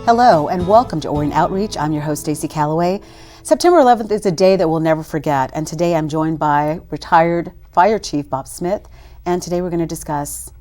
Hello and welcome to Orion Outreach. I'm your host, Stacy Calloway. September 11th is a day that we'll never forget, and today I'm joined by retired Fire Chief Bob Smith, and today we're going to discuss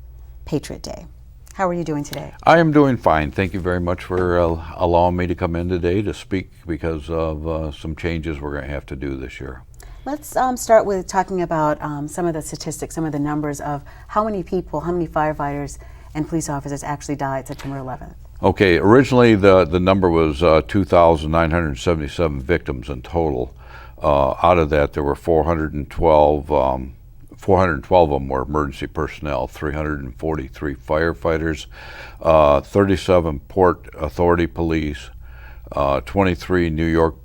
Patriot Day. How are you doing today? I am doing fine. Thank you very much for allowing me to come in today to speak because of some changes we're going to have to do this year. Let's start with talking about some of the statistics, some of the numbers of how many people, how many firefighters and police officers actually died September 11th. Okay, originally the number was 2,977 victims in total. Out of that, there were 412 of them were emergency personnel, 343 firefighters, 37 Port Authority police, 23 New York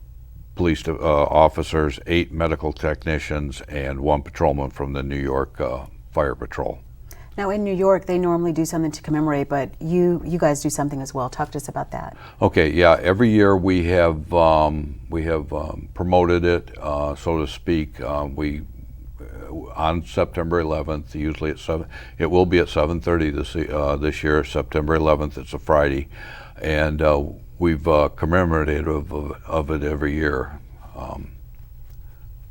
police officers, 8 medical technicians, and 1 patrolman from the New York Fire Patrol. Now in New York, they normally do something to commemorate, but you guys do something as well. Talk to us about that. Okay, yeah. Every year we have promoted it, so to speak. We on September 11th, usually at 7. It will be at 7:30 this year. September 11th. It's a Friday, and we've commemorated of it every year.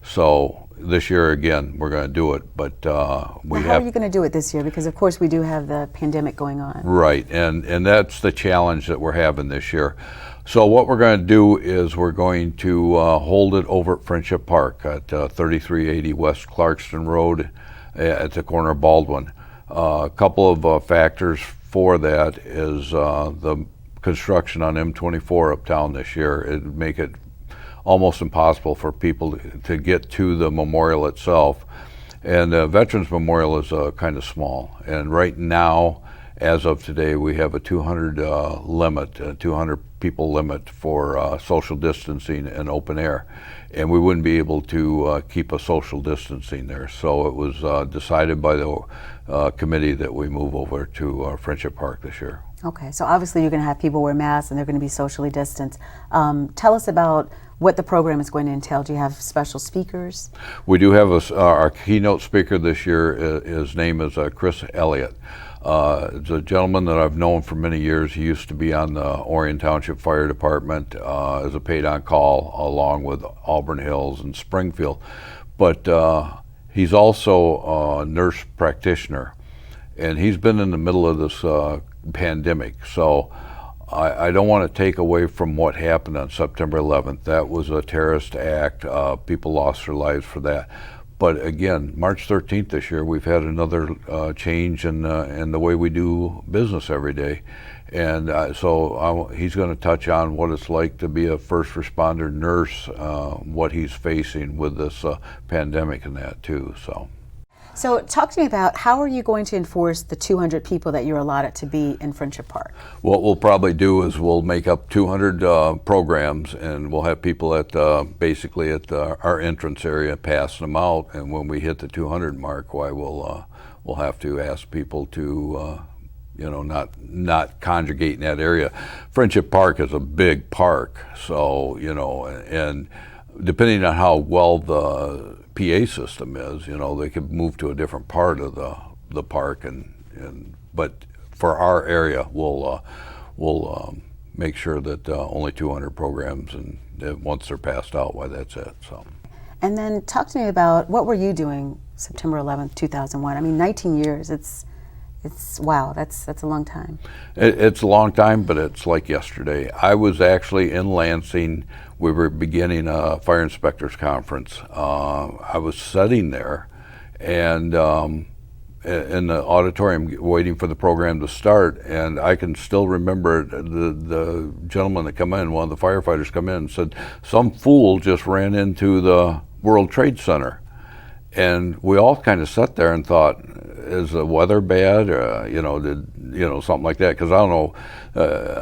So this year again, we're going to do it, but how are you going to do it this year? Because of course we do have the pandemic going on. Right, and that's the challenge that we're having this year. So what we're going to do is we're going to hold it over at Friendship Park at 3380 West Clarkston Road at the corner of Baldwin. A couple of factors for that is the construction on M24 uptown this year. It'd make it almost impossible for people to get to the memorial itself. And the Veterans Memorial is kind of small. And right now, as of today, we have a 200 people limit for social distancing and open air. And we wouldn't be able to keep a social distancing there. So it was decided by the committee that we move over to Friendship Park this year. Okay, so obviously you're going to have people wear masks and they're going to be socially distanced. Tell us about what the program is going to entail. Do you have special speakers? We do have our keynote speaker this year. His name is Chris Elliott. It's a gentleman that I've known for many years. He used to be on the Orion Township Fire Department as a paid-on-call along with Auburn Hills and Springfield. But he's also a nurse practitioner, and he's been in the middle of this pandemic. So I don't want to take away from what happened on September 11th. That was a terrorist act. People lost their lives for that. But again, March 13th this year, we've had another change in the way we do business every day. And so he's going to touch on what it's like to be a first responder nurse, what he's facing with this pandemic and that too. So talk to me about how are you going to enforce the 200 people that you're allotted to be in Friendship Park? What we'll probably do is we'll make up 200 programs, and we'll have people at basically at our entrance area passing them out. And when we hit the 200 mark, we'll have to ask people to not congregate in that area. Friendship Park is a big park, so and depending on how well the PA system is, they could move to a different part of the park, but for our area, we'll make sure that only 200 programs, and once they're passed out, that's it. So. And then talk to me about what were you doing September 11th, 2001? I mean, 19 years. It's wow. That's a long time. It's a long time, but it's like yesterday. I was actually in Lansing. We were beginning a fire inspectors conference. I was sitting there and in the auditorium waiting for the program to start, and I can still remember the gentleman that come in, one of the firefighters come in and said, some fool just ran into the World Trade Center. And we all kind of sat there and thought, is the weather bad? Something like that. Because I don't know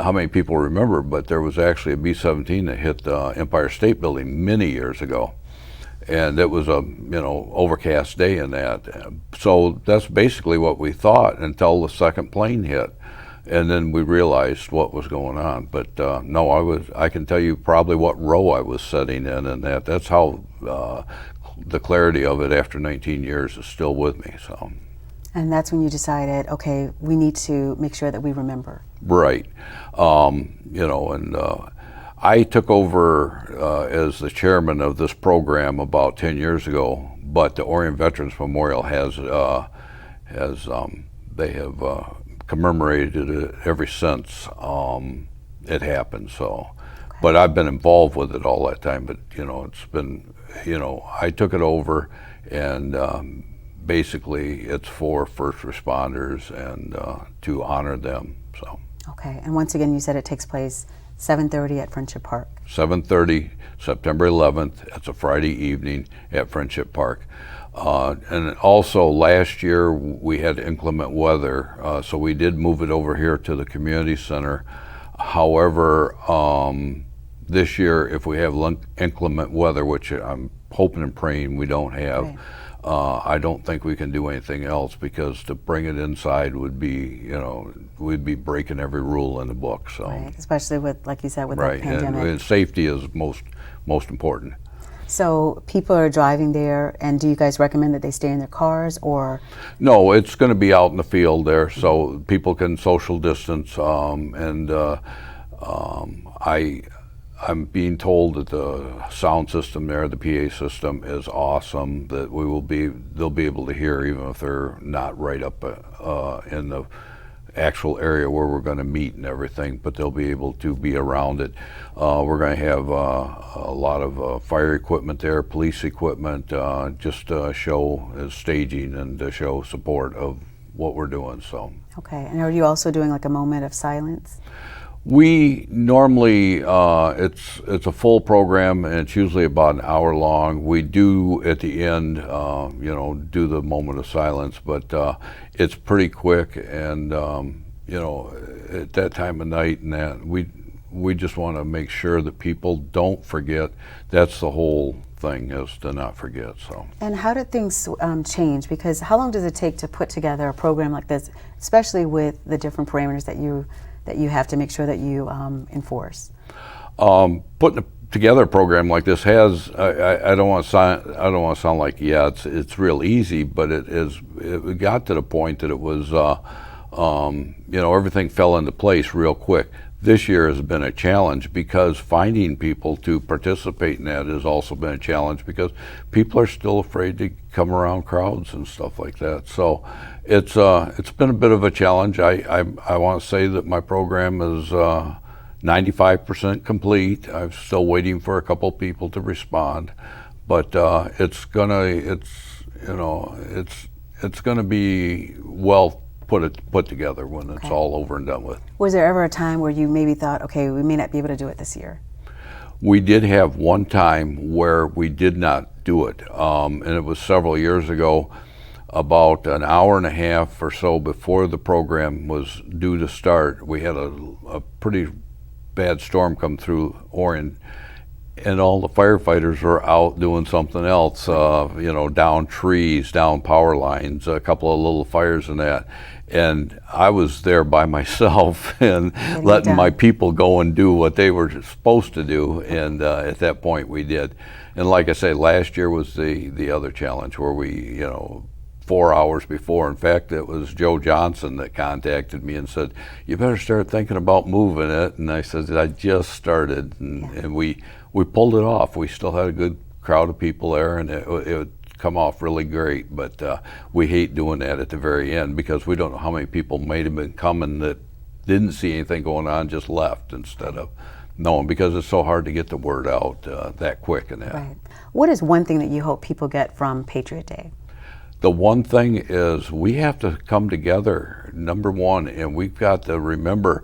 how many people remember, but there was actually a B-17 that hit the Empire State Building many years ago. And it was a overcast day in that. So that's basically what we thought until the second plane hit. And then we realized what was going on. But no, I can tell you probably what row I was sitting in, and that's how the clarity of it after 19 years is still with me. So. And that's when you decided, okay, we need to make sure that we remember. Right. I took over as the chairman of this program about 10 years ago, but the Orion Veterans Memorial they have commemorated it ever since it happened. So, Okay. but I've been involved with it all that time. But it's been, I took it over, and basically it's for first responders and to honor them. So. Okay, and once again, you said it takes place 7:30 at Friendship Park. 7:30, September 11th. It's a Friday evening at Friendship Park. And also last year we had inclement weather, so we did move it over here to the community center. However, this year, if we have inclement weather, which I'm hoping and praying we don't have, Right. I don't think we can do anything else, because to bring it inside would be, we'd be breaking every rule in the book. So, Right, especially with, like you said, with right, the pandemic. and safety is most important. So people are driving there, and do you guys recommend that they stay in their cars, or? No, it's going to be out in the field there, so people can social distance. I'm being told that the sound system there, the PA system, is awesome. That they'll be able to hear even if they're not right up in the actual area where we're going to meet and everything, but they'll be able to be around it. We're going to have a lot of fire equipment there, police equipment, just to show as staging and to show support of what we're doing. So. Okay, and are you also doing like a moment of silence? We normally, it's a full program, and it's usually about an hour long. We do at the end, do the moment of silence, but it's pretty quick, and at that time of night, and that we just want to make sure that people don't forget. That's the whole thing, is to not forget. So. And how did things change? Because how long does it take to put together a program like this, especially with the different parameters that you have to make sure that you enforce? Putting together a program like this has, I don't want to sound like, it's real easy, but it got to the point that it was, everything fell into place real quick. This year has been a challenge, because finding people to participate in that has also been a challenge, because people are still afraid to come around crowds and stuff like that. So it's been a bit of a challenge. I want to say that my program is 95% complete. I'm still waiting for a couple people to respond, but it's gonna be well put together when it's all over and done with. Was there ever a time where you maybe thought, okay, we may not be able to do it this year? We did have one time where we did not do it, and it was several years ago. About an hour and a half or so before the program was due to start, we had a pretty bad storm come through Orion, and all the firefighters were out doing something else, down trees, down power lines, a couple of little fires and that. And I was there by myself and letting my people go and do what they were supposed to do. And at that point we did. And like I say, last year was the other challenge, where we, 4 hours before. In fact, it was Joe Johnson that contacted me and said, "You better start thinking about moving it." And I said, "I just started," and we pulled it off. We still had a good crowd of people there, and it would come off really great. But we hate doing that at the very end, because we don't know how many people might have been coming that didn't see anything going on, just left instead of knowing, because it's so hard to get the word out that quick and that. Right. What is one thing that you hope people get from Patriot Day? The one thing is we have to come together, number one, and we've got to remember,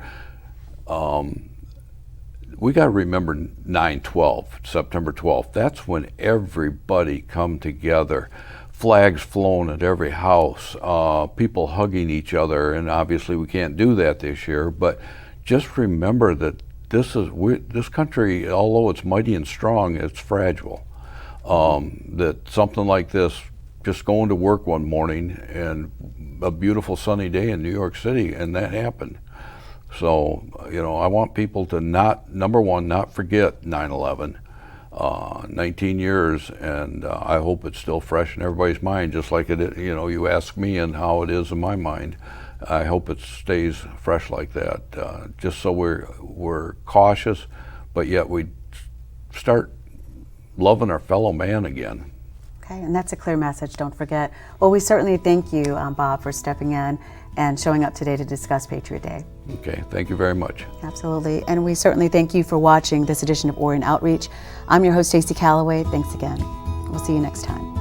9/12, September 12th. That's when everybody come together. Flags flown at every house, people hugging each other, and obviously we can't do that this year, but just remember that this country, although it's mighty and strong, it's fragile. That something like this, just going to work one morning and a beautiful sunny day in New York City, and that happened. So, I want people to not forget 9/11. 19 years, and I hope it's still fresh in everybody's mind, just like it. You know, you ask me and how it is in my mind. I hope it stays fresh like that, just so we're cautious, but yet we start loving our fellow man again. Okay, and that's a clear message, don't forget. Well, we certainly thank you, Bob, for stepping in and showing up today to discuss Patriot Day. Okay, thank you very much. Absolutely, and we certainly thank you for watching this edition of Orion Outreach. I'm your host, Stacy Calloway. Thanks again. We'll see you next time.